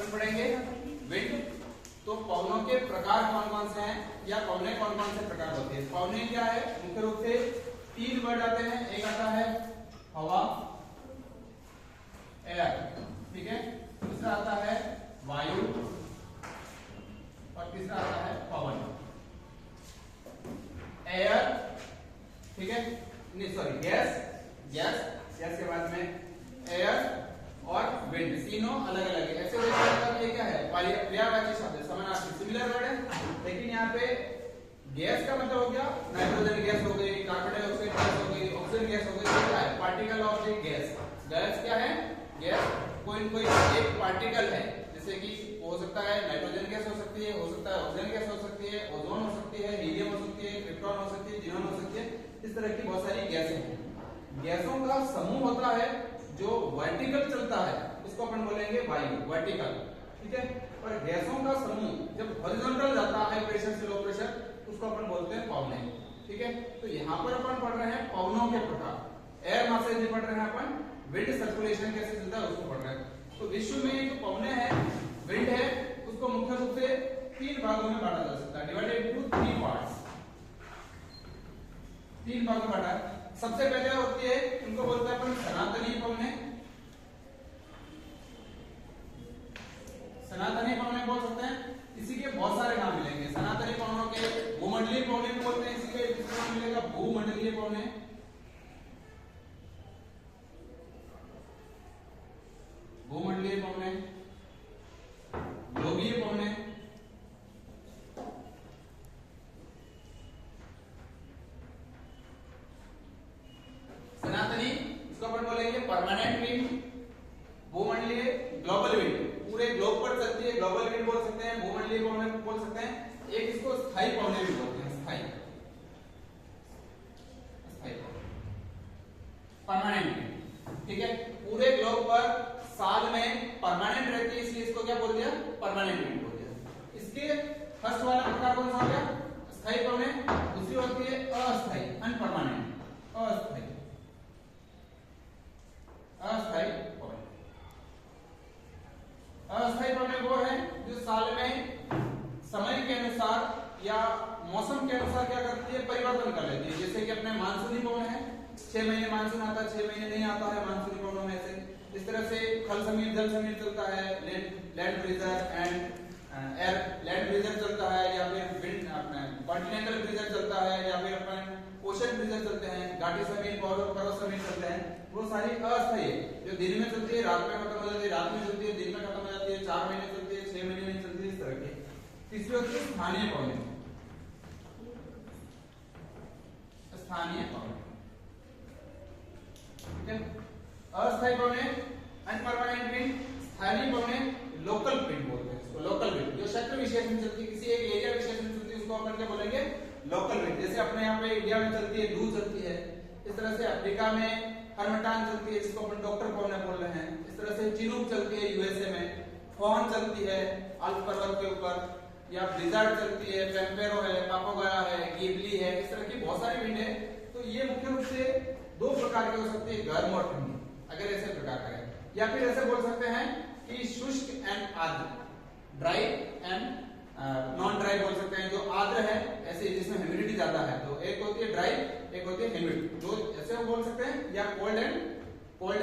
अपन पढ़ेंगे विंड। तो पवनों के प्रकार कौन कौन से हैं या पवने कौन कौन से प्रकार होते हैं। पवने क्या है, मुख्य रूप से 3 वर्ड आते हैं। एक आता है हवा, एयर, ठीक है। दूसरा आता है वायु और तीसरा आता है पवन। एयर, ठीक है, नहीं सॉरी गैस, गैस के बाद में एयर और विंड, तीनों अलग अलग है। ऐसे ये क्या है, पर्यायवाची शब्द है, समानार्थी सिमिलर वर्ड है। लेकिन यहाँ पे गैस का मतलब हो गया नाइट्रोजन गैस हो गई, कार्बन डाइऑक्साइड गैस हो गई, ऑक्सीजन गैस हो गई। क्या है, particle of the gas. Gas क्या है, गैस कोई एक पार्टिकल है, जैसे कि हो सकता है नाइट्रोजन गैस हो सकती है, हो सकता है ऑक्सीजन गैस हो सकती है, ओजोन हो सकती है, हीलियम हो सकती है, क्रिप्टॉन हो सकती है, जिनोन हो सकती है। इस तरह की बहुत सारी गैसें हैं। गैसों का समूह होता है जो वर्टिकल चलता है, उसको अपन बोलेंगे वायु, वर्टिकल, ठीक है। और गैसों का समूह जब हॉरिजॉन्टल जाता है, प्रेशर से लो प्रेशर, उसको अपन बोलते हैं पवने, ठीक है। तो यहाँ पर अपन पढ़ रहे हैं पवनों के प्रकार। एयर मास से पढ़ रहे हैं अपन विंड सर्कुलेशन कैसे चलता है उसको पढ़ रहे हैं। तो विश्व में जो पवने हैं, विंड है, उसको मुख्य रूप से 3 भागों में बांटा जा सकता है, डिवाइडेड इनटू 3 पार्ट्स। 3 भागों में बांटा है। सबसे पहले होती है, उनको बोलते हैं अपन सनातनी पवने। सनातनी पवने बोल सकते हैं, इसी के बहुत सारे नाम मिलेंगे। सनातनी पवनों के भूमंडलीय पवने भी बोलते हैं, इसी के नाम मिलेगा भूमंडलीय पवने, भूमंडलीय पवने, लोकीय पवने, सनातनी इसको अपन बोलेंगे परमानेंट विंड, भूमंडलीय ग्लोबल विंड, पूरे ग्लोब पर चलती है, ग्लोबल विंड बोल सकते हैं, भूमंडलीय पवने बोल सकते हैं। एक इसको स्थायी पवने भी बोलते हैं, स्थायी, परमानेंट विंड, ठीक है। पूरे ग्लोब पर साल में परमानेंट रहती है, इसलिए इसको क्या बोल दिया, परमानेंट विंड बोल दिया। इसके फर्स्ट वाला प्रकार कौन सा हो गया, स्थायी पवने। दूसरी होती है अस्थायी, अनपरमानेंट, अस्थायी, अस्थायी पवन। अस्थायी पवने वो है जो साल में समय के अनुसार या मौसम के अनुसार क्या करती है, परिवर्तन कर लेती है। जैसे कि अपने मानसूनी पवन है, 6 महीने मानसून आता है, 6 महीने नहीं आता है मानसूनी पवनों में से। इस तरह से खल समीर, जल समीर चलता है, लैंड ब्रीजर एंड एयर, लैंड ब्रीजर चलता है, या फिर विंड अपना कॉन्टिनेंटल ब्रीजर चलता है, या फिर अपन ओशन ब्रीजर चलते हैं, घाटी समीर, पर्वत समीर चलते हैं। वो सारी अस्थायी है, जो दिन में चलती है, रात में खत्म हो जाती है, रात में चलती है, दिन में खत्म हो जाती है, 4 महीने चलती है, 6 महीने नहीं चलती है, इस तरह की। तीसरी होती है स्थानीय पवने, स्थानीय पवने, ठीक है। अस्थायी पवने अनपरमानेंट विंड, स्थानीय पवने लोकल विंड बोलते हैं इसको, लोकल विंड जो क्षेत्र विशेष में चलती है, किसी एक एरिया विशेष में चलती है, उसको अपन क्या बोलेंगे, लोकल विंड। जैसे अपने यहाँ पे इंडिया में चलती है, लू चलती है। इस तरह से अफ्रीका में हरमटान चलती है, जिसको अपन डॉक्टर पवने बोल रहे हैं। इस तरह से चिनूक चलती है यूएसए में, फॉन चलती है अल्प पर्वत के ऊपर, या ब्लिज़ार्ड चलती है, पेम्पेरो है, पापोगाया है, गिबली है। इस तरह की बहुत सारी विंड है। तो ये मुख्य रूप से 2 प्रकार की हो सकती है, गर्म और ठंडी, अगर ऐसे प्रकार करें। या फिर ऐसे बोल सकते हैं कि शुष्क एंड आर्द्र, ड्राई एंड नॉन ड्राई बोल सकते हैं। जो आर्द्र है ऐसे जिसमें ह्यूमिडिटी ज्यादा है, तो एक होती है ड्राई, एक होती है ह्यूमिड, जो ऐसे वो बोल सकते हैं। या कोल्ड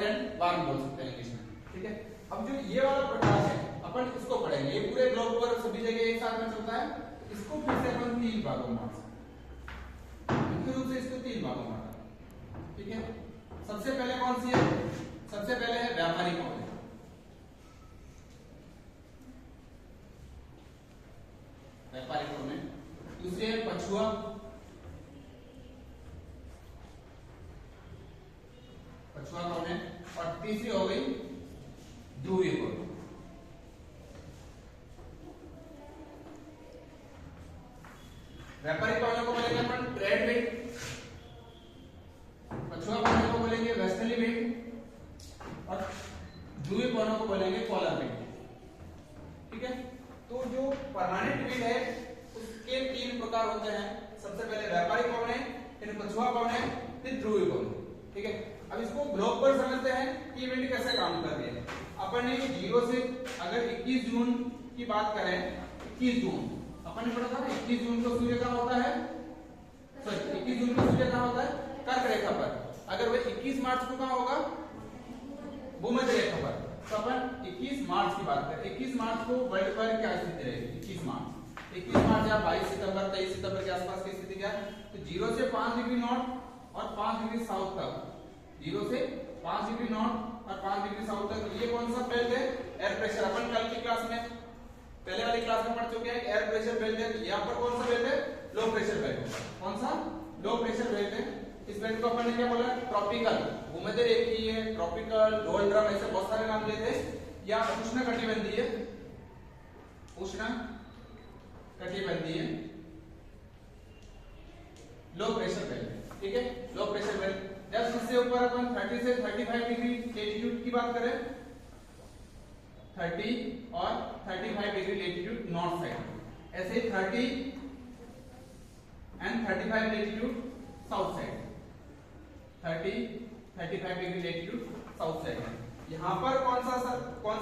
एंड वार्म बोल सकते हैं इंग्लिश में, ठीक है। अब जो ये वाला प्रकार है, अपन इसको पढ़ेंगे। ये पूरे ग्लोब पर सभी जगह एक साथ में चलता है। इसको फिर से अपन 3 भागों में बांट सकते हैं, मुख्य रूप से इसको 3 भागों में बांटा, ठीक है। सबसे पहले कौन सी है, सबसे पहले है व्यापारिक पवने। व्यापारिक पवने। दूसरी है पछुआ, पछुआ पवने। और तीसरी हो गई ध्रुवीय पवने। व्यापारिक पवनों को बोलेंगे अपन ट्रेड विंड, पछुआ पवनों को बोलेंगे वेस्टर्ली विंड, और ध्रुवीय पवनों को बोलेंगे पोलर विंड, ठीक है। तो जो परमानेंट विंड है उसके 3 प्रकार होते हैं। सबसे पहले व्यापारिक पवने, फिर पछुआ पवने, फिर ध्रुवीय पवने, ठीक है। अब इसको ग्लोब पर समझते हैं कि विंड कैसे काम कर रही है। अब अपन ने 0 से अगर 21 जून की बात करें, 21 जून अपन ने पढ़ा था ना, 21 जून को सूर्य कहाँ होता है, सॉरी 21 जून को सूर्य कहाँ होता है, कर्क रेखा पर। अगर वह 21 मार्च को कहाँ होगा, भूमध्य रेखा पर। तो अपन 21 मार्च की बात करें, 21 मार्च को वर्ल्ड पर क्या स्थिति रहेगी, 21 मार्च या 22 सितंबर 23 सितंबर के आसपास की स्थिति क्या है, तो 0 से 5 डिग्री नॉर्थ और 5 डिग्री साउथ तक, 0 से 5 डिग्री नॉर्थ और 5 डिग्री साउथ तक, ये कौन सा बेल्ट है, एयर प्रेशर। अपन कल की क्लास में, पहले वाली क्लास में पढ़ चुके हैं एयर प्रेशर बेल्ट है। यहाँ पर कौन सा बेल्ट है, लो प्रेशर बेल्ट। कौन सा, लो प्रेशर बेल्ट है। इस बेल्ट को अपन ने क्या बोला, ट्रॉपिकल, भूमध्य रेखीय, ट्रॉपिकल, डोल्ड्रम, ऐसे बहुत सारे नाम देते हैं, या उष्णकटिबंधीय, उष्णकटिबंधीय लो प्रेशर बेल्ट, ठीक है, लो प्रेशर बेल्ट। जब इससे ऊपर अपन 30 से 35 डिग्री लेटीट्यूड की बात करें, 30 और 35 डिग्री लेटीट्यूड नॉर्थ साइड, ऐसे 30 and 35 latitude south side, 30-35 degree latitude south side. यहाँ पर कौन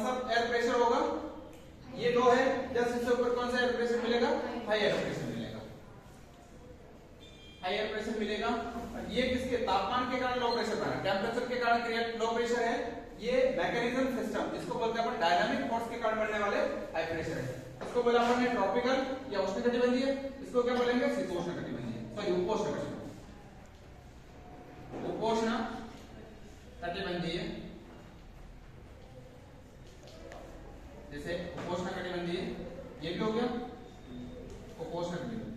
सा एयर प्रेशर होगा, ये दो है, जस्ट इससे ऊपर कौन सा एयर प्रेशर मिलेगा, हाई एयर प्रेशर मिलेगा, हाई एयर प्रेशर मिलेगा। ये किसके, तापमान के कारण लो प्रेशर बना, टेम्परेचर के कारण क्रिएट लो प्रेशर है। ये मैकेनिज्म सिस्टम, जिसको बोलते हैं अपन डायनामिक फोर्स के कारण बनने वाले हाई प्रेशर है। इसको बोला अपन ने ट्रॉपिकल या उष्णकटिबंधीय, इसको क्या बोलेंगे, शीतोष्णकटिबंधीय, सॉरी उपोष्णकटिबंधीय, उपोष्ण कटिबंधीय, जैसे उपोष्ण कटिबंधीय, ये भी हो गया उपोष्ण कटिबंधीय।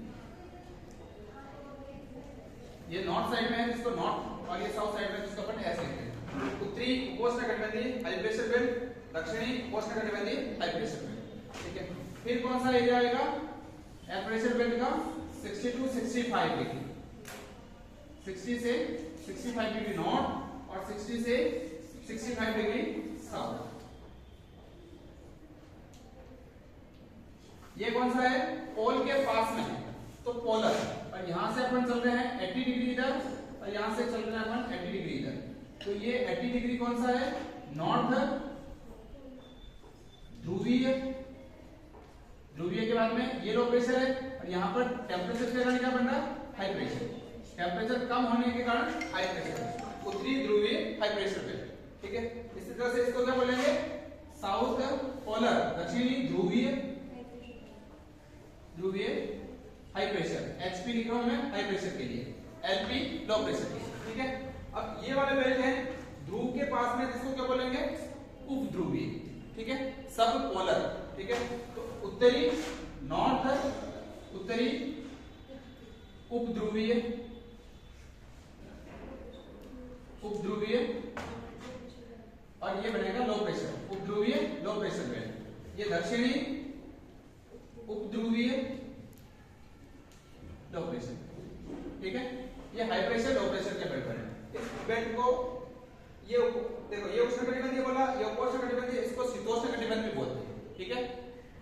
ये नॉर्थ साइड में है जिसको नॉर्थ, और ये साउथ साइड में जिसको अपन ऐसे लिखते हैं। उत्तरी उपोष्ण कटिबंधीय हाई प्रेशर बेल्ट, दक्षिणी उपोष्ण कटिबंधीय हाई प्रेशर बेल्ट, ठीक है। फिर कौन सा एरिया आएगा एयर प्रेशर बेल्ट का, 60 to 65 डिग्री, 60 से 65 डिग्री नॉर्थ और 60 से 65 डिग्री साउथ। ये कौन सा है, पोल के पास में है, तो पोलर। और यहां से अपन चल रहे हैं 80 डिग्री इधर, और यहां से चल रहे हैं अपन 80 डिग्री इधर। तो ये 80 डिग्री कौन सा है, नॉर्थ ध्रुवीय, ध्रुवीय के बाद में ये लो प्रेशर है, और यहाँ पर टेम्परेचर के कारण क्या बन रहा है, हाई प्रेशर। टेम्परेचर कम होने के कारण हाई प्रेशर, उत्तरी ध्रुवीय हाई प्रेशर पे, ठीक है। इसी तरह से इसको क्या बोलेंगे, साउथ पोलर, दक्षिणी ध्रुवीय, ध्रुवीय हाई प्रेशर, एचपी लिख रहा हूं मैं हाई प्रेशर के लिए, एलपी लो प्रेशर के लिए, ठीक है। अब ये वाले बेल्ट है ध्रुव के पास में, जिसको क्या बोलेंगे, उपध्रुवीय, ठीक है, सब पोलर, ठीक है। तो उत्तरी नॉर्थ, उत्तरी उपध्रुवीय, उपध्रुवीय, और ये बनेगा लो प्रेशर, उपध्रुवीय लो प्रेशर बेल्ट। ये दक्षिणी उपध्रुवीय लो प्रेशर, ठीक है। ये हाई प्रेशर लो प्रेशर के बेल्ट बने। इस बेल्ट को ये देखो, ये उष्णकटिबंधीय बोला, ये उपोष्णकटिबंधीय, इसको शीतोष्णकटिबंधीय बोलते हैं, ठीक है।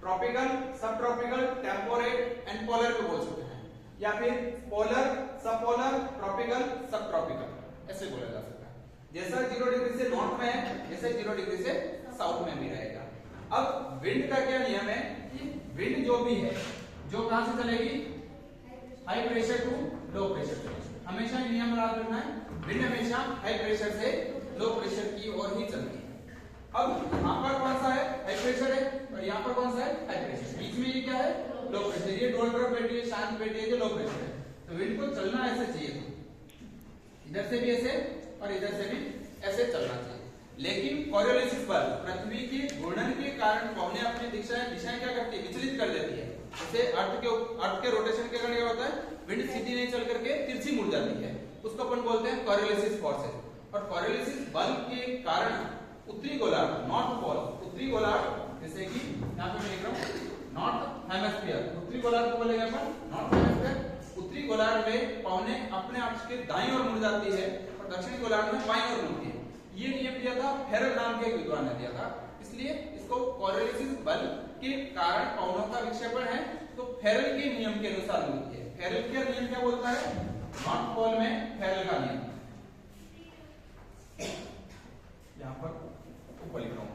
ट्रॉपिकल, सब ट्रॉपिकल, टेम्परेट एंड पोलर को बोल सकते हैं, या फिर पोलर, सब पोलर, ट्रॉपिकल, सब ट्रॉपिकल, ऐसे बोला जा सकता है। जैसा 0 डिग्री से नॉर्थ में है, जैसे 0 डिग्री से साउथ में भी रहेगा। अब विंड का क्या नियम है, विंड जो भी है, जो कहां से चलेगी, high pressure to low pressure. हमेशा नियम याद रखना है, विंड हमेशा हाई प्रेशर से लो प्रेशर की ओर ही चलती है। अब यहाँ पर कौन सा है, हाई प्रेशर है, और यहाँ पर कौन सा है, हाई प्रेशर। बीच में ये क्या है, लो प्रेशर। ये डोल्ड्रम बेल्ट है, शांत बेल्ट है, जो लो प्रेशर है। तो विंड को चलना ऐसे चाहिए, तो इधर से भी ऐसे और इधर से भी ऐसे चलना चाहिए। लेकिन कोरियोलिसिस बल, पृथ्वी के घूर्णन के कारण पवनें अपनी दिशाएं क्या करती है, विचलित कर देती है। जैसे अर्थ के रोटेशन के कारण क्या होता है, विंड सीधी नहीं चल करके तिरछी मुड़ जाती है, उसको अपन बोलते हैं कोरियोलिसिस फोर्सेस। और कोरियोलिसिस बल के कारण उत्तरी गोलार्ध, नॉर्थ पोल, उत्तरी गोलार्ध, जैसे कि यहाँ पे मैं लिख रहा हूँ नॉर्थ हेमिस्फीयर, उत्तरी गोलार्ध को बोलेंगे अपन नॉर्थ हेमिस्फीयर। उत्तरी गोलार्ध में पवनें अपने अक्ष के दाईं ओर मुड़ जाती है, और दक्षिणी गोलार्ध में बाईं ओर मुड़ती है। ये नियम दिया था फेरल नाम के एक विद्वान ने दिया था, इसलिए इसको कोरियोलिसिस बल के कारण पवनों का विक्षेपण है, तो फेरल के नियम के अनुसार मिलती है। फेरल का नियम क्या बोलता है, नॉर्थ पोल में फेरल का नियम, यहाँ पर ऊपर लिख रहा हूं,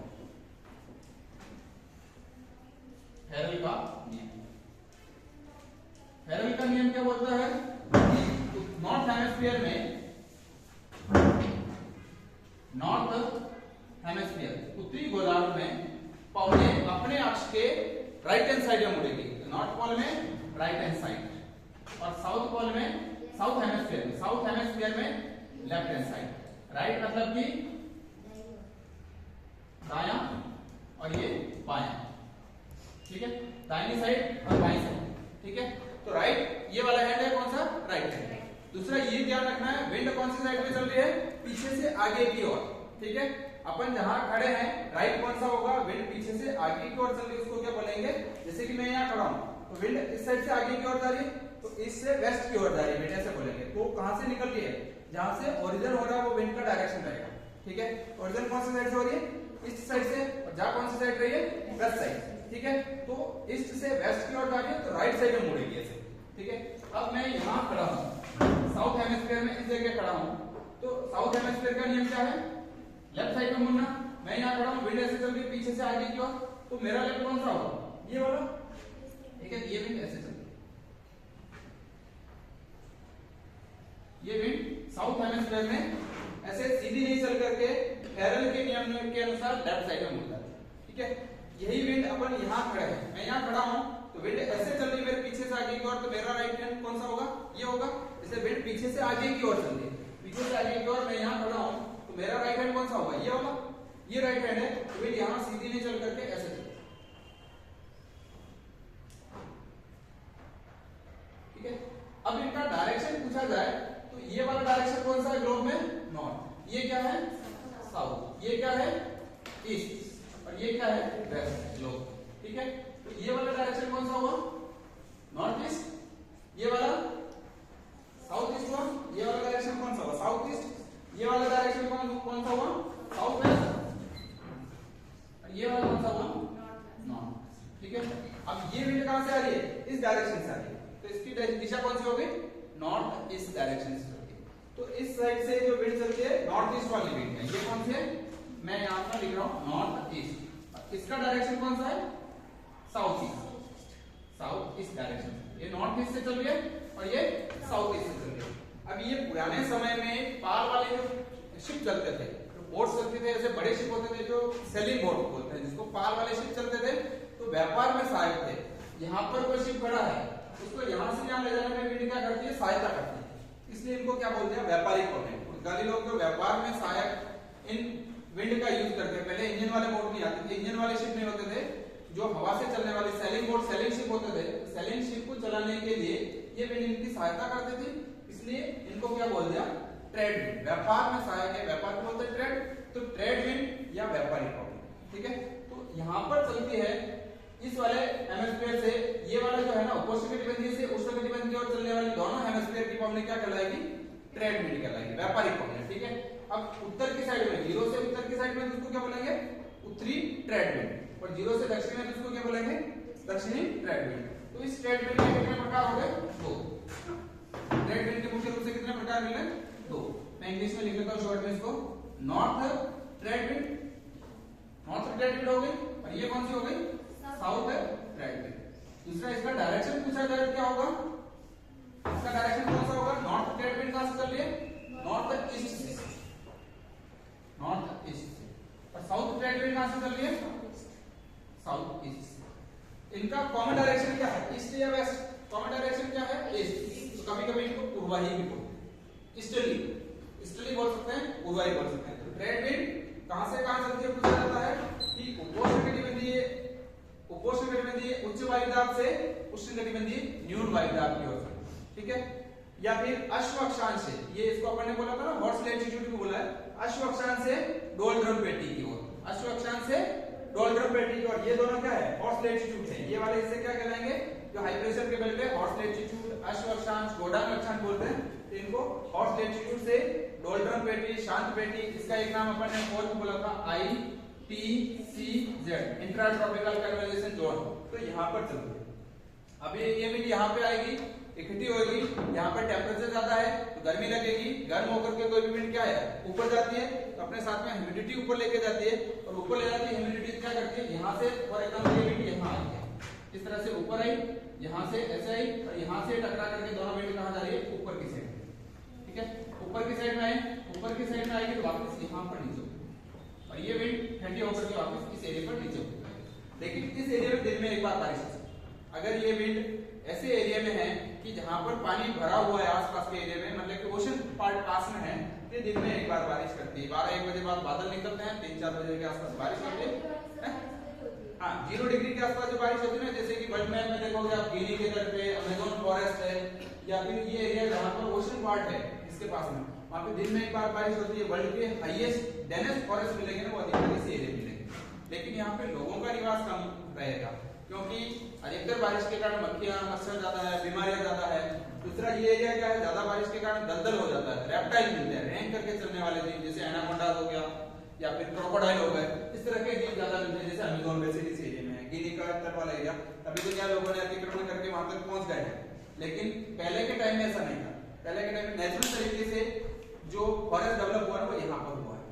और ये अपने अक्ष के राइट हैंड साइड में मुड़ेगी। नॉर्थ पोल में राइट हैंड साइड और साउथ पोल में साउथ हेमिस्फीयर में लेफ्ट हैंड साइड। राइट मतलब कि दायां और ये बायां, ठीक है, दाहिनी साइड और बाईं साइड, ठीक है। तो राइट ये वाला हैंड है कौन सा, राइट हैंड। दूसरा ये ध्यान रखना है विंड कौन सी साइड में चल रही है, पीछे से आगे की ओर, ठीक है। अपन जहां खड़े हैं राइट कौन सा होगा, विंड पीछे से आगे की ओर चल रही है, उसको क्या बोलेंगे, जैसे कि मैं यहाँ खड़ा हूं तो विंड इस साइड से आगे की ओर जा रही है, तो इससे वेस्ट की ओर जा रही है, विंड ऐसे बोलेंगे। तो कहां से निकल रही है, जहां से ओरिजिन हो रहा है वो विंड का डायरेक्शन रहेगा, ठीक है। ओरिजिन कौन सी साइड से हो रही है, ईस्ट साइड से, और जा कौन सी साइड रही है, वेस्ट साइड, ठीक है। तो ईस्ट से वेस्ट की ओर जा रही है तो राइट साइड में मुड़ेगी ऐसे, ठीक है। अब मैं यहाँ खड़ा हूँ साउथ हेमिस्फीयर में, इस जगह खड़ा हूँ, तो साउथ हेमिस्फीयर का नियम क्या है, लेफ्ट साइड में मुड़ना। मैं यहाँ खड़ा हूँ, विंड ऐसे चल रही है पीछे से आगे की ओर, तो मेरा लेफ्ट कौन सा होगा, ये वाला, ठीक है। ये विंड ऐसे चल रही है, ये विंड साउथ हेमिस्फीयर में ऐसे सीधी नहीं चल करके पैरेलल के नियम के अनुसार लेफ्ट साइड में मुड़ता है, ठीक है। यही विंड अपन यहाँ खड़े हैं, मैं यहाँ खड़ा हूँ तो विंड ऐसे चल रही है मेरे पीछे से आगे की ओर, तो मेरा राइट हैंड कौन सा होगा, ये होगा। जैसे विंड पीछे से आगे की ओर चल रही है, पीछे से आगे की ओर, मैं यहाँ खड़ा हूँ तो मेरा राइट हैंड कौन सा होगा, ये होगा, ये राइट हैंड है। तो विंड यहाँ सीधी नहीं चल करके ऐसे चल, ठीक है। अब इनका डायरेक्शन पूछा जाए तो ये वाला डायरेक्शन कौन सा है ग्लोब में, नॉर्थ, ये क्या है साउथ, ये क्या है ईस्ट, और ये क्या है वेस्ट ग्लोब, ठीक है। तो ये वाला डायरेक्शन कौन सा हुआ, नॉर्थ ईस्ट, ये वाला साउथ ईस्ट हुआ, ये वाला डायरेक्शन कौन सा हुआ, साउथ ईस्ट, ये वाला डायरेक्शन कौन सा हुआ, साउथ वेस्ट, और ये वाला कौन सा हुआ, नॉर्थ, ठीक है। अब ये विंड कहां से आ रही है, इस डायरेक्शन से आ रही है, तो इसकी दिशा कौन सी होगी, नॉर्थ ईस्ट डायरेक्शन से चलती है। तो इस साइड से जो विंड चलती है नॉर्थ ईस्ट वाली विंड है, ये कौन सी है, मैं यहां पर लिख रहा हूं नॉर्थ ईस्ट। इसका डायरेक्शन कौन सा है, south east, south east direction, ये नॉर्थ ईस्ट से चल रही है और ये साउथ ईस्ट से चल रही है। अब ये पुराने समय में पाल वाले जो शिप चलते थे, जो बोट्स चलते थे, ऐसे बड़े शिप होते थे जो सेलिंग बोट बोलते हैं, जिसको पाल वाले शिप चलते थे, तो व्यापार में सहायक थे। यहाँ पर कोई शिप खड़ा है, उसको यहाँ से यहाँ ले जाने में विंड क्या करती है, सहायता करती है, इसलिए इनको क्या बोलते हैं, व्यापारिक होते हैं। पुर्तगाली लोग जो व्यापार में सहायक इन विंड का यूज करते हैं, पहले इंजन वाले बोट नहीं आते थे, इंजन वाले शिप नहीं होते थे, जो हवा से चलने वाली सेलिंग बोट, सेलिंग शिप होते थे, सेलिंग शिप को चलाने के लिए ये विंड इनकी सहायता करते थे, इसलिए इनको क्या बोल दिया, ट्रेड विंड। व्यापार में सहायक है, व्यापार को बोलते हैं ट्रेड, तो ट्रेड विंड या व्यापारिक विंड, ठीक है। तो यहाँ पर चलती है इस वाले हेमिस्फीयर से, ये वाला जो है ना उपोष्णकटिबंधीय से उष्णकटिबंधीय की ओर चलने वाली दोनों हेमिस्फीयर की पवनी क्या कहलाएगी, ट्रेड विंड कहलाएगी, व्यापारिक पवनी, ठीक है। अब उत्तर की साइड में, जीरो से उत्तर की साइड में उसको क्या बोलेंगे, उत्तरी ट्रेड विंड, और जीरो से दक्षिण में उसको क्या बोलेंगे, दक्षिणी ट्रेड विंड। तो इस ट्रेड विंड के कितने प्रकार हो गए, दो। ट्रेड विंड के मुख्य रूप से कितने प्रकार मिले, दो। मैं इंग्लिश में लिख लेता हूं शॉर्ट में इसको, north trade wind, north trade wind हो गई, और ये कौन सी हो गई, साउथ ट्रेड विंड। दूसरा इसका डायरेक्शन पूछा जाए क्या होगा, इसका डायरेक्शन कौन सा होगा, नॉर्थ ट्रेड विंड कहां से चल रही है, नॉर्थ ईस्ट से, नॉर्थ ईस्ट से, और साउथ ट्रेड विंड कहां से चल रही है, साउथ ईस्ट से। इनका कॉमन डायरेक्शन क्या है, ईस्ट या वेस्ट, कॉमन डायरेक्शन क्या है, ईस्ट। तो कभी कभी इनको पूर्वाही भी बोलते हैं, ईस्टर्ली, ईस्टर्ली बोल सकते हैं, पूर्वाही बोल सकते हैं। तो ट्रेड विंड कहां से कहां चलती है, पूछा जाता है कि उपोष्णकटिबंधीय उच्च वायुदाब से उष्णकटिबंधीय न्यून वायुदाब की ओर, ठीक है, या फिर अश्व अक्षांश से, ये इसको अपन ने बोला था ना, हॉर्स लैटिट्यूड भी बोला है, अश्व अक्षांश से डोल्ड्रम पेटी की ओर, अश्व अक्षांश से डोल्ड्रम पेटी की ओर, ये दोनों क्या है, हॉर्स लैटिट्यूड है। ये वाले इससे क्या कहलाएंगे, जो हाई प्रेशर के बेल्ट है, हॉर्स लैटिट्यूड, अश्व अक्षांश, गोडांग अक्षांश बोलते हैं, तो इनको हॉर्स लैटिट्यूड से डोल्ड्रम पेटी, शांत पेटी, इसका एक नाम अपन ने और भी बोला था ITCZ, intra tropical conversation zone. तो यहाँ पर चलती है, अभी ये विंड यहाँ पे आएगी, इकट्ठी होगी, यहाँ पर टेम्परेचर ज्यादा है तो गर्मी लगेगी, गर्म होकर के कोई भी विंड क्या है, ऊपर जाती है, तो अपने साथ में ह्यूमिडिटी ऊपर लेके जाती है, और ऊपर ले जाती है ह्यूमिडिटी क्या करती है, यहाँ से फॉर एग्जांपल ये विंड यहाँ आई है, इस तरह से ऊपर आई, यहाँ से ऐसे आई, और यहाँ से टकरा करके दोनों विंड कहाँ जा रही है, ऊपर की साइड, ठीक है। ऊपर की साइड में आए, ऊपर की साइड में आएगी तो वापस यहाँ पर नीचे, और ये विंड ठंडी होकर के वापस इस एरिया पर नीचे होगी। लेकिन इस एरिया में दिन में एक बार बारिश हो सकती है। अगर ये विंड ऐसे एरिया में है कि जहां पर पानी भरा हुआ है आसपास के एरिया में, मतलब कि ओशन पार्ट पास में है, तो दिन में एक बार बारिश करती है। 12-1 बजे बाद बादल निकलते हैं, 3-4 बजे के आसपास बारिश होती है। हाँ, 0 डिग्री के आसपास जो बारिश होती है ना, जैसे कि वर्ल्ड मैप में देखोगे आप, गिनी के तट पे अमेज़न फॉरेस्ट है, या फिर ये एरिया जहां पर ओशन पार्ट है इसके पास में, वहां पे दिन में एक बार बारिश होती है। वर्ल्ड के हाईएस्ट डेंसेस्ट फॉरेस्ट मिलेंगे ना, वो अधिकतर इसी एरिया में मिलेंगे। लेकिन यहाँ पे लोगों का निवास कम रहेगा, क्योंकि अधिकतर बारिश के कारण मक्खियां मच्छर ज्यादा है, बीमारियां ज्यादा है। दूसरा ये एरिया क्या है, ज्यादा बारिश के कारण दलदल हो जाता है, रेप्टाइल मिलते हैं, रैंक करके चलने वाले जीव, जैसे एनाकोंडा हो गया या फिर क्रोकोडाइल हो गए, इस तरह के जीव ज्यादा मिलते हैं। जैसे अमेज़न बेसिन इस एरिया में है, गिनी का तट वाला एरिया। अभी तो क्या लोगों ने अतिक्रमण करके वहां तक पहुंच गए हैं, लेकिन पहले के टाइम में ऐसा नहीं था। पहले के टाइम में नेचुरल तरीके से जो फॉरेस्ट डेवलप हुआ है वो यहाँ पर हुआ है।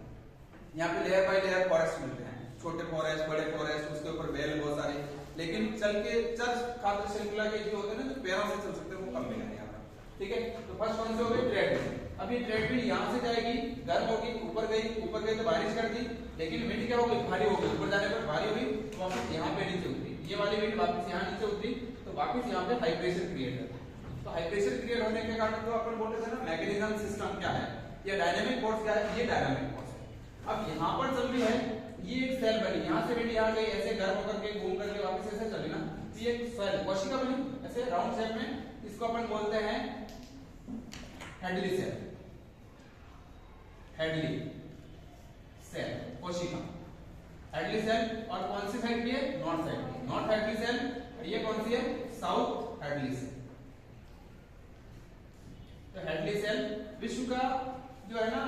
यहाँ पे लेयर बाय लेयर फॉरेस्ट मिलते हैं, छोटे फॉरेस्ट, बड़े फॉरेस्ट, उसके ऊपर बेल बहुत सारे, लेकिन चल खाद्य श्रृंखला के जो होते हैं ना, जो पैरों से चल सकते हैं, वो कम मिला है यहाँ पर। ठीक है, तो फर्स्ट कौन से हो गए, ट्रेड विंड। अब ये ट्रेड विंड यहाँ से जाएगी, गर्म होगी, ऊपर गई तो बारिश कर दी, लेकिन विंड क्या हो गई, भारी हो गई, ऊपर जाने पर भारी हुई, तो वापस यहाँ पे नीचे उतरी। ये वाली विंड वापस यहाँ नीचे उतरी, तो वापस यहाँ पे हाई प्रेशर क्रिएट है। तो हाई प्रेशर क्रिएट होने के कारण तो अपन बोलते थे ना, मैकेनिज्म सिस्टम क्या है, या डायनामिक फोर्स क्या है, ये डायनामिक फोर्स है। अब यहाँ पर चल रही है, ये एक सेल बनी, यहाँ से विंड यहाँ गई, ऐसे गर्म होकर के घूम करके वापस ऐसे चली ना, तो ये एक सेल कोशिका बनी ऐसे राउंड शेप में, इसको अपन बोलते हैं हेडली सेल। हेडली सेल कोशिका, हेडली सेल। और कौन सी साइड की है, नॉर्थ साइड की, नॉर्थ हेडली सेल। और ये कौन सी है, साउथ हेडली सेल। तो हेडली सेल विश्व का जो है ना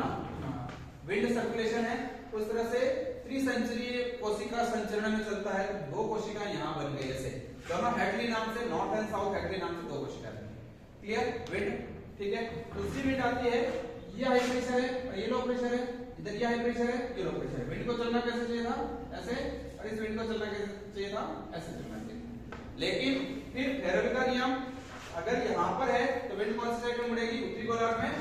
विंड सर्कुलेशन है, उस तरह से त्रिसंचरीय कोशिका संचरण में चलता है। दो कोशिका यहाँ बन गई, ऐसे दोनों हेडली नाम से, नॉर्थ एंड साउथ हेडली नाम से दो कोशिका बन गई। Clear, wind. ठीक है, दूसरी विंड आती है, ये हाई प्रेशर है और ये लो प्रेशर है, इधर ये हाई प्रेशर है, ये लो प्रेशर है। विंड को चलना कैसे चाहिए था, ऐसे, और इस विंड को चलना कैसे चाहिए था, ऐसे चलना चाहिए। लेकिन फिर फेरेल का नियम, अगर यहाँ पर है तो विंड कौन सी साइड में मुड़ेगी, उत्तरी गोलार्ध में,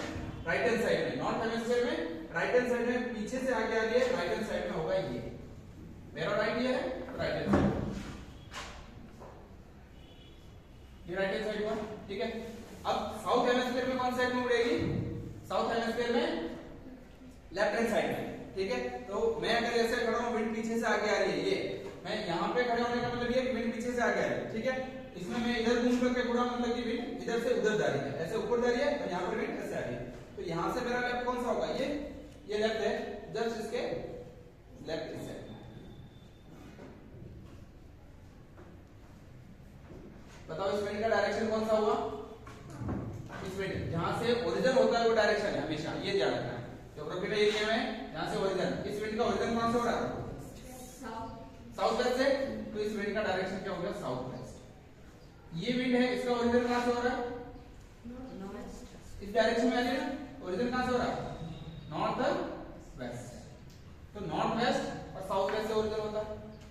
राइट हैंड साइड में, नॉर्थ हेमिस्फीयर में राइट हैंड साइड में, पीछे से आगे आ रही है, राइट हैंड साइड में होगा ये, मेरा राइट ये है, राइट हैंड साइड, ये राइट हैंड साइड हुआ। ठीक है, अब साउथ हेमिस्फीयर में कौन साइड में उड़ेगी, साउथ हेमिस्फीयर में लेफ्ट हैंड साइड में। ठीक है, तो मैं अगर ऐसे खड़ा हूं, विंड पीछे से आगे आ रही है, ये मैं यहाँ पे खड़े होने का मतलब ये कि विंड पीछे से आगे आ रही है। ठीक है, इसमें मैं इधर घूम करके पूरा मतलब कि विंड इधर से उधर जा रही है, ऐसे ऊपर जा रही है, और यहाँ पर विंड ऐसे आ रही है। तो यहाँ से मेरा लेफ्ट कौन सा होगा, ये लेफ्ट है, जस्ट इसके लेफ्ट इस साइड। बताओ इस विंड का डायरेक्शन कौन सा हुआ, इस विंड जहां से ओरिजिन होता है वो डायरेक्शन है हमेशा, ये ध्यान रखना है। ज्योग्राफिकल एरिया में जहां से ओरिजिन, इस विंड का ओरिजिन कौन सा हो रहा है, साउथ वेस्ट से, तो इस विंड का डायरेक्शन क्या हो गया, साउथ वेस्ट। ये विंड है, इसका ओरिजिन कहां से हो रहा है, इस डायरेक्शन में आ रही है ना, ओरिजिन कहां से हो रहा है, नॉर्थ वेस्ट। तो नॉर्थ वेस्ट और साउथ वेस्ट से ओरिजिन होता है।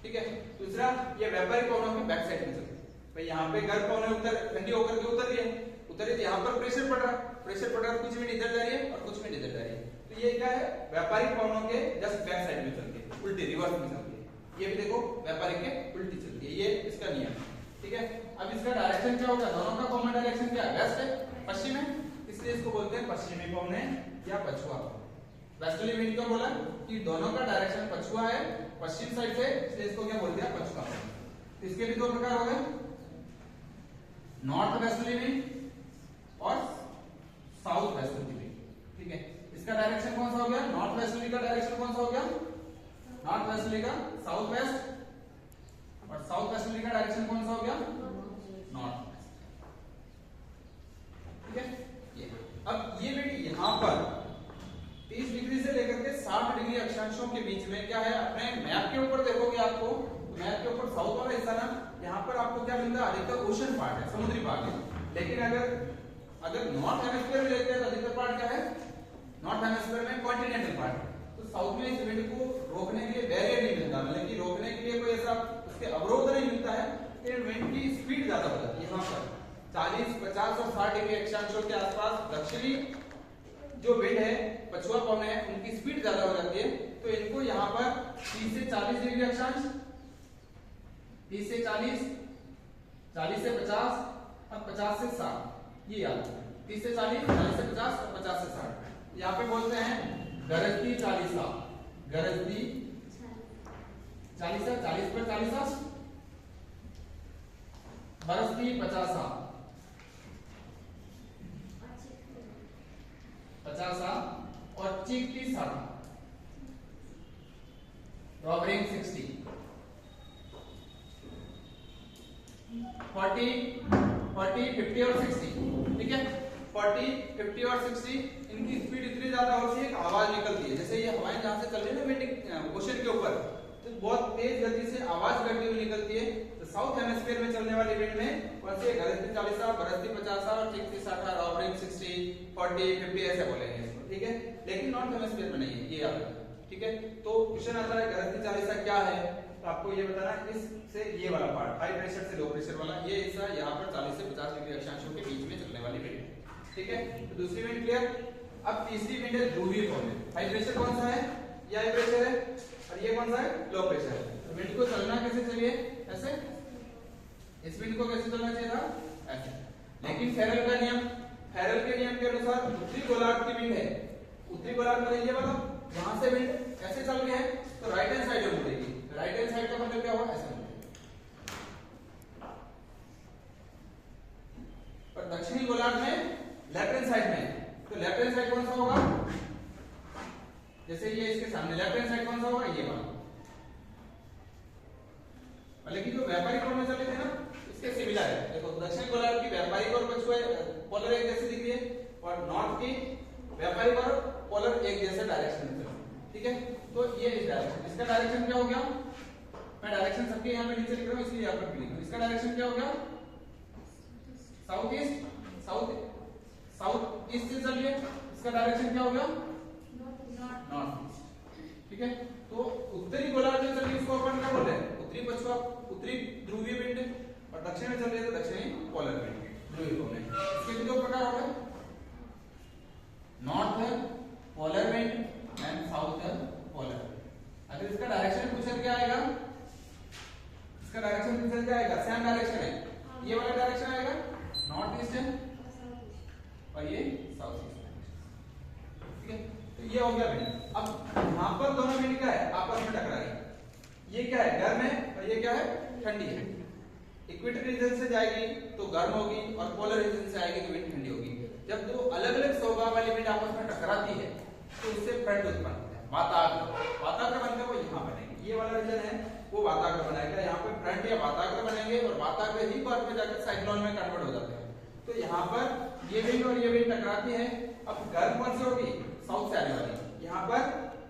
ठीक है, दूसरा ये व्यापारिक पवनों की बैक साइड में चलती है। भाई यहाँ पे गर्म पवनें उतर ठंडी होकर के उतर रही है, उतरी तो यहाँ पर प्रेशर पड़ रहा है, प्रेशर पड़ रहा है, कुछ विंड इधर जा रही है और कुछ विंड इधर जा रही है। तो ये क्या है, व्यापारिक पवनों के जस्ट बैक साइड में चलती है, उल्टी रिवर्स में चलती है। ये भी देखो व्यापारिक के उल्टी चलती है, ये इसका नियम है। ठीक है, अब इसका डायरेक्शन क्या होगा, दोनों का कॉमन डायरेक्शन क्या है, वेस्ट है, पश्चिम है, इसलिए इसको बोलते हैं पश्चिमी पवनें या पछुआ। वेस्टर्ली विंड को बोला कि दोनों का डायरेक्शन पछुआ है, पश्चिम साइड से, इसलिए इसको क्या बोलते हैं, पछुआ। तो इसके भी दो प्रकार हो गए, नॉर्थ वेस्टर्ली विंड और साउथ वेस्टर्ली विंड। ठीक है, इसका डायरेक्शन कौन सा हो गया, नॉर्थ वेस्टर्ली का डायरेक्शन कौन सा हो गया, नॉर्थ वेस्टर्ली का साउथ वेस्ट, और साउथ वेस्टर्ली का डायरेक्शन कौन सा हो गया, नॉर्थ वेस्ट। ठीक है, ये अब ये विंड यहाँ पर 30 डिग्री से लेकर के 60 डिग्री अक्षांशों के बीच में क्या है, अपने मैप के ऊपर देखोगे आपको, मैप के ऊपर साउथ वाला हिस्सा ना, यहाँ पर आपको क्या मिलता है, अधिकतर ओशन पार्ट है, समुद्री भाग है। लेकिन अगर नॉर्थ हेमिस्फीयर में लेते हैं तो अधिकतर पार्ट क्या है, नॉर्थ हेमिस्फीयर में कॉन्टिनेंटल पार्ट है। तो साउथ में इस विंड को रोकने के लिए बैरियर नहीं मिलता, मतलब कि रोकने के लिए कोई ऐसा उसके अवरोध नहीं मिलता है, लेकिन विंड की स्पीड ज्यादा हो जाती है। यहाँ पर 40, 50 और 60 डिग्री अक्षांशों के आसपास दक्षिणी जो विंड है, पछुआ पवन है, उनकी स्पीड ज्यादा हो जाती है। तो इनको यहाँ पर 30 से 40 डिग्री अक्षांश 30 से 40, 40 से 50 और 50 से 60, ये याद रखना। 30 से 40, 40 से 50 और 50 से 60। यहाँ पे बोलते हैं गरजती 40, गरजती 40, 40 पर 40, बरसती 50, 50 और चीखती 60, रॉबरिंग 60, 40, 50 और 60, ठीक है। 40, 50 और 60 इनकी स्पीड इतनी ज्यादा होती है कि आवाज निकलती है। जैसे ये हवाएं जहां से चल रही है ना विंड ओशन के ऊपर, तो बहुत तेज गति से आवाज करती हुई निकलती है। तो साउथ हेमिस्फीयर में चलने वाली विंड में कौन सी है? गरजती 40, बरसती 50 और चीखती 60, रॉबरिंग 60, 40, 50 ऐसे बोलेंगे इसको, ठीक है। लेकिन नॉर्थ हेमिस्फीयर में नहीं है, ये याद रखना, ठीक है। तो क्वेश्चन आता है गरजती 40 क्या है, तो आपको ये बताना इससे ये वाला पार्ट हाई प्रेशर से लो प्रेशर वाला, ये हिस्सा यहाँ पर 40 से 50 डिग्री अक्षांशों के बीच में चलने वाली विंड, ठीक है। तो दूसरी विंड क्लियर। अब तीसरी विंड है ध्रुवीय फॉर्म में। हाई प्रेशर कौन सा है? ये हाई प्रेशर है, और ये कौन सा है? लो प्रेशर है। तो विंड को चलना कैसे चाहिए? ऐसे। इस विंड को कैसे चलना चाहिए था? ऐसे। लेकिन फेरल का नियम, फेरल के नियम के अनुसार उत्तरी गोलार्ध की विंड है, उत्तरी गोलार्ध में ये वाला, वहां से विंड कैसे चल रही है? तो राइट हैंड साइड में मुड़ेगी। राइट हैंड साइड का मतलब क्या हुआ? ऐसे मुड़ेगी। और दक्षिणी गोलार्ध में लेफ्ट हैंड साइड में, तो लेफ्ट हैंड साइड कौन सा होगा? जैसे ये इसके सामने लेफ्ट हैंड साइड कौन सा होगा? ये वाला। लेकिन जो व्यापारिक कोण में चले थे ना, इसके सिमिलर है। देखो दक्षिण गोलार्ध की व्यापारिक और पछुआ पोलर एक जैसी दिख रही है, और नॉर्थ की व्यापारिक और पोलर एक जैसे डायरेक्शन में चल रही है, ठीक है। तो ये इस डायरेक्शन, इसका डायरेक्शन क्या हो गया? मैं डायरेक्शन सबके यहाँ पे नीचे लिख रहा हूँ, इसलिए यहाँ पर लिख रहा हूँ। इसका डायरेक्शन क्या हो गया? साउथ ईस्ट, साउथ ईस्ट से चलिए, इसका डायरेक्शन क्या हो गया? नॉर्थ ईस्ट, ठीक है। तो उत्तरी गोलार्ध में चलिए, इसको अपन क्या बोल रहे हैं? उत्तरी पछुआ, उत्तरी ध्रुवीय विंड, और दक्षिण में चल रही है तो दक्षिणी पोलर विंड, ध्रुवीय विंड। इसके भी दो प्रकार हो गए, north polar wind and south polar. अगर इसका डायरेक्शन पूछा क्या आएगा? इसका डायरेक्शन पूछा क्या आएगा? सेम डायरेक्शन है, ये वाला डायरेक्शन आएगा नॉर्थ ईस्ट है, और ये साउथ ईस्ट है, ठीक है। तो ये हो गया विंड। अब यहां पर दोनों विंड क्या है? आपस में टकरा रही। ये क्या है? गर्म है, और ये क्या है? ठंडी है। इक्वेटर रीजन से जाएगी तो गर्म होगी, और पोलर रीजन से आएगी तो विंड ठंडी होगी। जब दो अलग अलग स्वभाव वाली विंड आपस में टकराती है तो उससे फ्रंट उत्पन्न होता है, वाताग्र। वाताग्र बनकर वो यहाँ बनेगी, ये वाला रीजन है वो वाताग्र बनाएगा, यहाँ पे फ्रंट या वाताग्र बनेंगे, और वाताग्र ही बाद में जाकर साइक्लोन में कन्वर्ट हो जाते हैं। तो यहाँ पर ये विंड और ये विंड टकराती है। अब गर्म कौन सी होगी? साउथ से आने वाली, यहाँ पर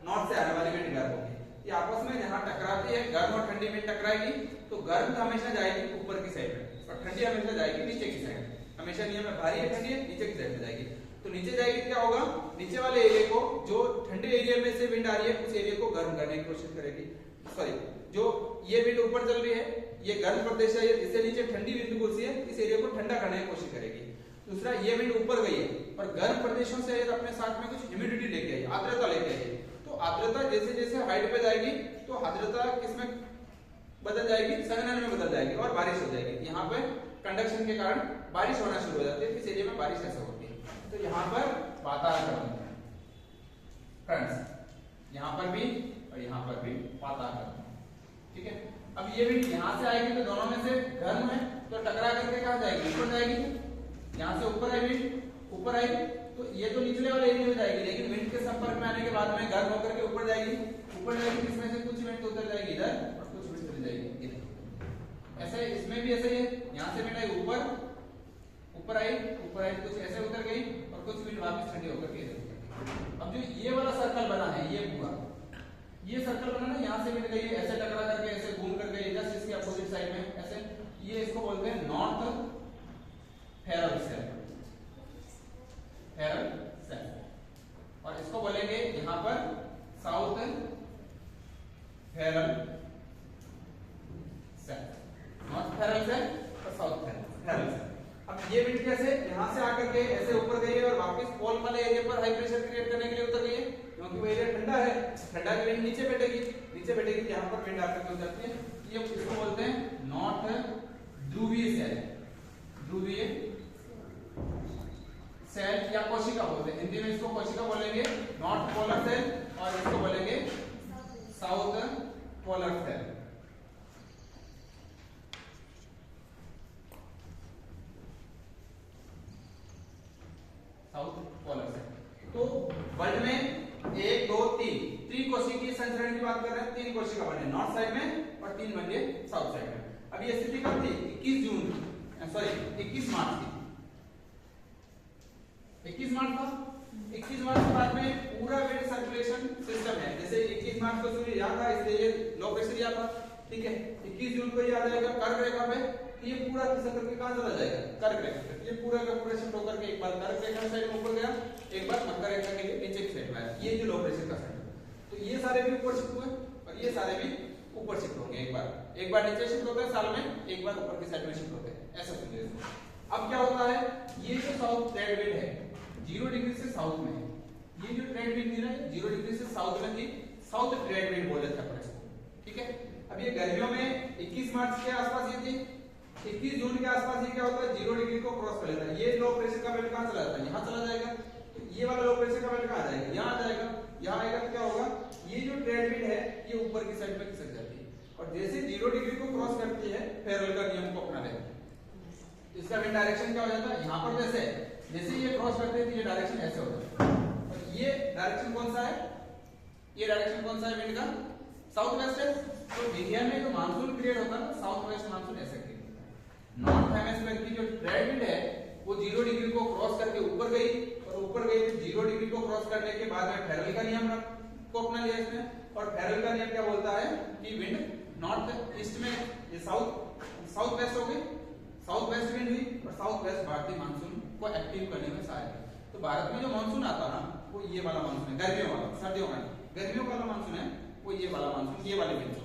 नॉर्थ से आने वाली विंड गर्म होगी। ये आपस में जहाँ टकराती है, गर्म और ठंडी विंड टकराएगी, तो गर्म हमेशा जाएगी ऊपर की साइड में, और ठंडी हमेशा जाएगी नीचे की साइड। हमेशा नियम है, भारी है ठंडी है, नीचे की साइड में जाएगी। तो नीचे जाएगी क्या होगा? नीचे वाले एरिया को, जो ठंडे एरिया में से विंड आ रही है, उस एरिया को गर्म करने की कोशिश करेगी। सॉरी, जो ये विंड ऊपर चल रही है, ये गर्म प्रदेश है, इससे नीचे ठंडी विंड घुसी है, इस एरिया को ठंडा करने की कोशिश करेगी। दूसरा, ये विंड ऊपर गई है और गर्म प्रदेशों से अपने साथ में कुछ ह्यूमिडिटी लेके आई, आर्द्रता लेके आई। तो आर्द्रता जैसे जैसे हाइट पे जाएगी तो आर्द्रता किसमें बदल जाएगी? संघनन में बदल जाएगी, और बारिश हो जाएगी। यहाँ पे कंडक्शन के कारण बारिश होना शुरू हो जाती है। इस एरिया में बारिश ऐसा होती है। तो यहाँ पर वातावरण बनता है फ्रेंड्स, यहाँ पर भी और यहाँ पर भी वातावरण, ठीक है। अब ये विंड यहाँ से आएगी तो दोनों में से गर्म है, तो टकरा करके कहाँ जाएगी? ऊपर जाएगी। यहाँ से ऊपर आई विंड, ऊपर आई तो ये तो निचले वाले एरिया में जाएगी, लेकिन विंड के संपर्क में आने के बाद में गर्म होकर के ऊपर जाएगी। ऊपर जाएगी, इसमें से कुछ विंड तो उतर जाएगी इधर, और कुछ विंड चली जाएगी इधर। ऐसे इसमें भी ऐसे ही है, यहाँ से विंड आई ऊपर, ऊपर आई कुछ ऐसे उतर गई, और कुछ विंड वापस ठंडी होकर के इधर उतर गई। अब जो ये वाला सर्कल बना है, ये पूरा ये सर्कल बना ना, यहाँ से विंड गई ऐसे टकरा करके ऐसे घूम कर गई जस्ट इसके अपोजिट साइड में ऐसे, ये इसको बोलते हैं north Feral circle, Feral circle. और इसको बोलेंगे यहाँ पर south Feral circle, north Feral circle और साउथ फेरल सर्कल। अब ये विंड कैसे यहाँ से आकर के ऐसे ऊपर गई है और वापस पोल वाले एरिया पर हाई प्रेशर क्रिएट करने के लिए उतर गई है, क्योंकि वो एरिया ठंडा है, ठंडा की विंड नीचे बैठेगी यहाँ पर विंड आकर हो जाती है। ये इसको बोलते हैं नॉर्थ ध्रुवीय सेल, ध्रुवीय सेल या कोशिका बोलते हैं। हिंदी में इसको कोशिका बोलेंगे, नॉर्थ पोलर सेल, और इसको बोलेंगे south polar cell. South polar cell. तो वर्ल्ड में 1 2 3 कोशिकीय संचरण की बात कर रहे हैं। 3 कोशिका बने नॉर्थ साइड में और 3 बन गए साउथ साइड में। अब ये स्थिति कब थी? 21 जून सॉरी 21 मार्च थी। 21 मार्च था। 21 मार्च के बाद में पूरा विंड सर्कुलेशन सिस्टम है। जैसे 21 मार्च को सूर्य यहाँ था, इसलिए ये लो प्रेशर यहाँ था, ठीक है। 21 जून को ये आ जाएगा कर्क रेखा पे, तो ये पूरा खिसक करके कहां चला जाएगा? कर्क रेखा पे। ये पूरा का पूरा शिफ्ट होकर के एक बार कर्क रेखा साइड में ऊपर गया, एक बार मकर रेखा के नीचे की साइड में आया। ये जो लो प्रेशर का साइड है, तो ये सारे भी ऊपर शिफ्ट हुए और ये सारे भी ऊपर शिफ्ट होंगे। एक बार नीचे शिफ्ट होते हैं साल में, एक बार ऊपर की साइड में शिफ्ट होते हैं, ऐसा समझिए। अब क्या होता है, ये जो साउथ ट्रेड विंड है 0 डिग्री से साउथ में है। ये जो ट्रेड विंड थी ना 0 डिग्री से साउथ में थी, साउथ ट्रेड विंड बोले थे अपन इसको, ठीक है। अब ये गर्मियों में 21 मार्च के आसपास ये थी, 21 जून के आसपास ये क्या होता है 0 डिग्री को क्रॉस कर लेता है। ये लो प्रेशर का बेल्ट कहां चला जाता है? यहां चला जाएगा। तो ये वाला लो प्रेशर का बेल्ट कहां जाएगा? यहां आ जाएगा। यहां आएगा तो क्या होगा, ये जो ट्रेड विंड है ये ऊपर की साइड में खिसक जाती है और जैसे 0 डिग्री को क्रॉस करती है फेरल का नियम को अपना लेती है। इसका विंड डायरेक्शन क्या हो जाता है? यहां पर जैसे ये क्रॉस करते हैं तो ये डायरेक्शन ऐसे हो जाता है। और ये डायरेक्शन कौन सा है? ये डायरेक्शन कौन सा है विंड का? साउथ वेस्ट है। तो इंडिया में जो मानसून क्रिएट होता है ना, साउथ वेस्ट मानसून ऐसे क्रिएट होता है। नॉर्थ हेमिस्फीयर की जो ट्रेड विंड है वो 0 डिग्री को क्रॉस करके ऊपर गई और ऊपर गई तो 0 डिग्री को क्रॉस करने के बाद में फेरल का नियम को अपना लिया इसने। और फेरल का नियम क्या बोलता है कि विंड नॉर्थ ईस्ट में, ये साउथ वेस्ट हो गई, साउथ वेस्ट विंड हुई और साउथ वेस्ट भारतीय मानसून को एक्टिव करने में सहायक है। तो भारत में जो मानसून आता है ना वो ये वाला मानसून है, गर्मियों वाला, सर्दियों का नहीं। गर्मियों वाला मानसून है वो ये वाला मानसून, ये वाले विंड,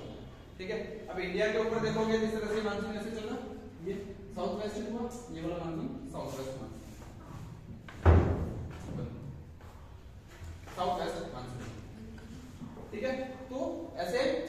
ठीक है। अब इंडिया के ऊपर देखोगे जिस तरह से मानसून ऐसे चल रहा है, ये साउथ वेस्ट हुआ, ये वाला मानसून साउथ वेस्ट मानसून।